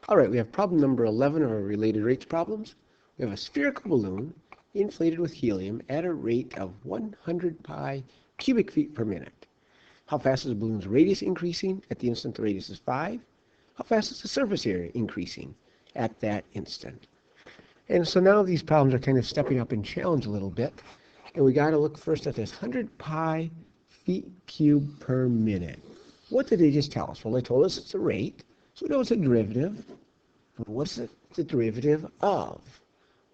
All right, we have problem number 11 of our related rates problems. We have a spherical balloon inflated with helium at a rate of 100 pi cubic feet per minute. How fast is the balloon's radius increasing at the instant the radius is 5? How fast is the surface area increasing at that instant? And so now these problems are kind of stepping up in challenge a little bit. And we got to look first at this 100 pi feet cubed per minute. What did they just tell us? Well, they told us it's a rate. So we know it's a derivative. But what's it the derivative of?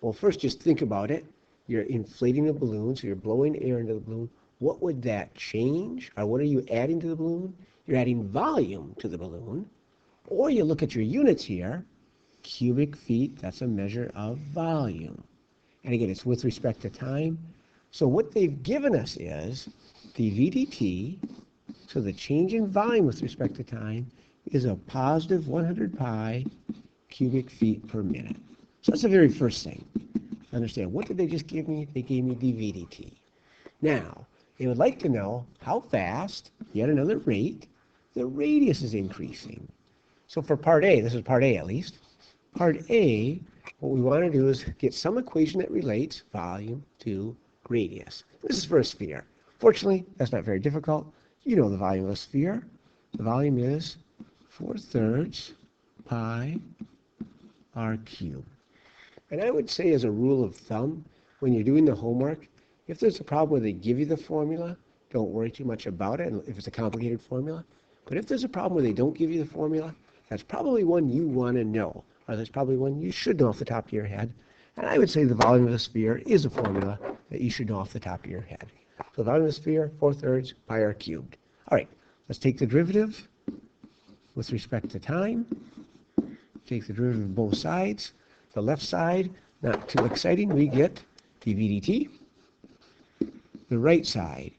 Well, first just think about it. You're inflating a balloon, so you're blowing air into the balloon. What would that change? Or what are you adding to the balloon? You're adding volume to the balloon. Or you look at your units here. Cubic feet, that's a measure of volume. And again, it's with respect to time. So what they've given us is dV dt, so the change in volume with respect to time, is a positive 100 pi cubic feet per minute. So that's the very first thing. Understand, what did they just give me? They gave me dV dt. Now, they would like to know how fast, yet another rate, the radius is increasing. So for part A, this is part A at least, part A, what we want to do is get some equation that relates volume to radius. This is for a sphere. Fortunately, that's not very difficult. You know the volume of a sphere. The volume is 4/3 pi r cubed. And I would say as a rule of thumb, when you're doing the homework, if there's a problem where they give you the formula, don't worry too much about it if it's a complicated formula. But if there's a problem where they don't give you the formula, that's probably one you want to know, or that's probably one you should know off the top of your head. And I would say the volume of the sphere is a formula that you should know off the top of your head. So the volume of the sphere, 4/3 pi r cubed. All right, let's take the derivative with respect to time. Take the derivative of both sides. The left side, not too exciting, we get dV dt. The right side,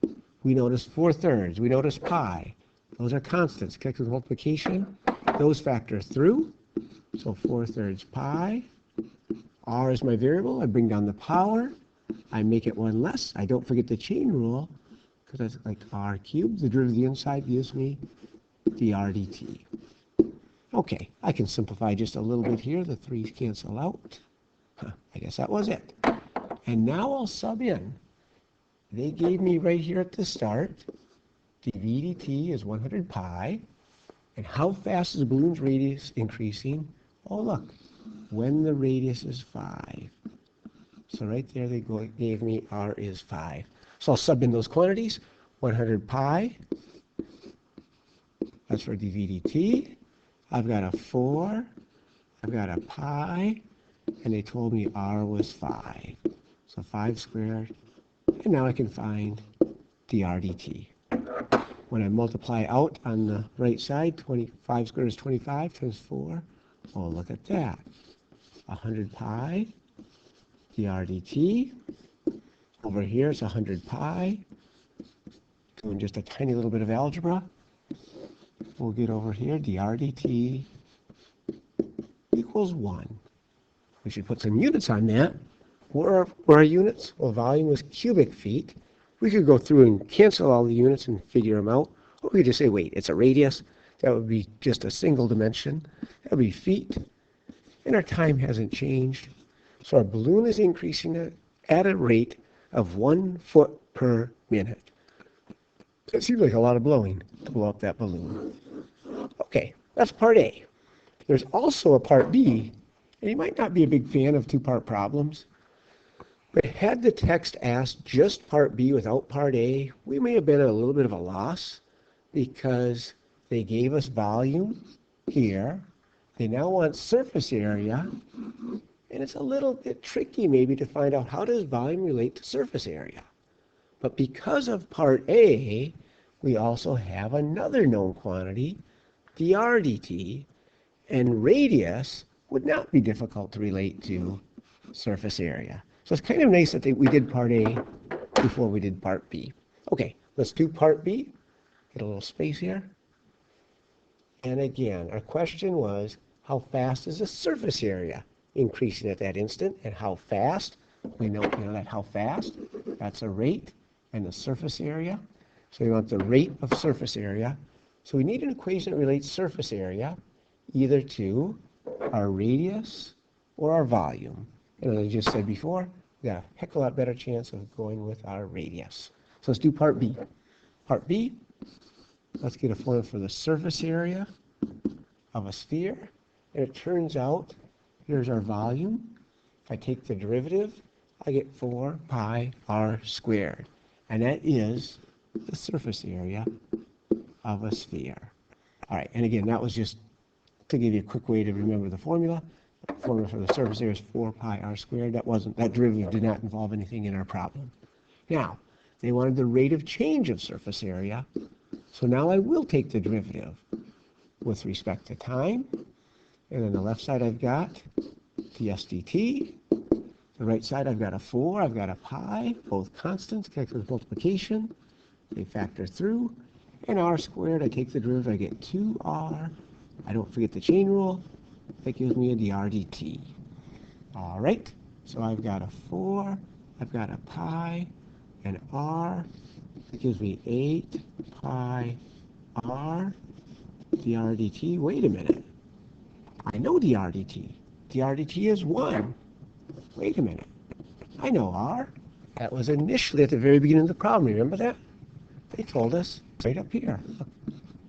we notice 4/3, we notice pi. Those are constants, connected with multiplication. Those factor through, so 4/3 pi. R is my variable, I bring down the power. I make it one less. I don't forget the chain rule, because that's like r cubed. The derivative of the inside gives me dr dt. Okay, I can simplify just a little bit here. The 3's cancel out. I guess that was it. And now I'll sub in. They gave me right here at the start, dV dt is 100 pi. And how fast is the balloon's radius increasing? Oh, look, when the radius is 5. So right there they gave me r is 5. So I'll sub in those quantities. 100 pi, that's for dV dt. I've got a 4, I've got a pi, and they told me r was 5. So 5 squared, and now I can find dr dt. When I multiply out on the right side, 25 squared is 25 times 4. Oh, look at that. 100 pi dr dt. Over here it's 100 pi. Doing just a tiny little bit of algebra. We'll get over here, dr dt equals 1. We should put some units on that. Where are units? Well, volume was cubic feet. We could go through and cancel all the units and figure them out. Or we could just say, wait, it's a radius. That would be just a single dimension. That would be feet. And our time hasn't changed. So our balloon is increasing at a rate of 1 foot per minute. It seems like a lot of blowing to blow up that balloon. Okay, that's part A. There's also a part B, and you might not be a big fan of two-part problems, but had the text asked just part B without part A, we may have been at a little bit of a loss because they gave us volume here. They now want surface area, and it's a little bit tricky maybe to find out how does volume relate to surface area. But because of part A, we also have another known quantity, dr dt, and radius would not be difficult to relate to surface area. So it's kind of nice that we did part A before we did part B. Okay, let's do part B. Get a little space here. And again, our question was, how fast is the surface area increasing at that instant? And how fast? We know that how fast, that's a rate, and the surface area. So we want the rate of surface area. So we need an equation that relates surface area either to our radius or our volume. And as I just said before, we got a heck of a lot better chance of going with our radius. So let's do part B. Part B, let's get a formula for the surface area of a sphere. And it turns out, here's our volume. If I take the derivative, I get 4 pi r squared. And that is the surface area of a sphere. All right, and again, that was just to give you a quick way to remember the formula. The formula for the surface area is 4 pi r squared. That derivative did not involve anything in our problem. Now, they wanted the rate of change of surface area. So now I will take the derivative with respect to time. And on the left side, I've got ds dt. The right side, I've got a 4, I've got a pi, both constants, connected with multiplication. They factor through. And r squared, I take the derivative, I get 2r. I don't forget the chain rule. That gives me a dr dt. All right, so I've got a 4, I've got a pi, and r. That gives me 8 pi r dr dt. Wait a minute. I know dr dt. dr dt is 1. Wait a minute. I know r. That was initially at the very beginning of the problem. Remember that? They told us right up here. Look,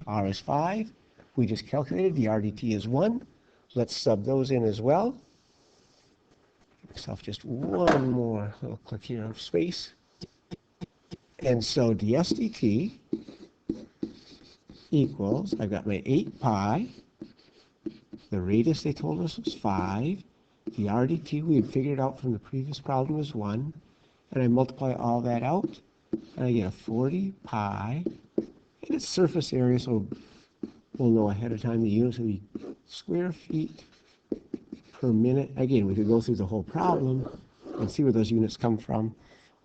r is 5. We just calculated dr dt is 1. Let's sub those in as well. Give myself just one more little click here of space. And so ds dt equals, I've got my 8 pi. The radius they told us was 5. Dr dt we had figured out from the previous problem was 1. And I multiply all that out, and I get a 40 pi. And it's surface area, so we'll know ahead of time the units will be square feet per minute. Again, we could go through the whole problem and see where those units come from.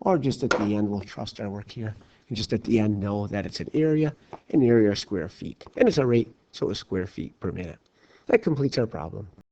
Or just at the end, we'll trust our work here. And just at the end, know that it's an area, and the area are square feet. And it's a rate, so it's square feet per minute. That completes our problem.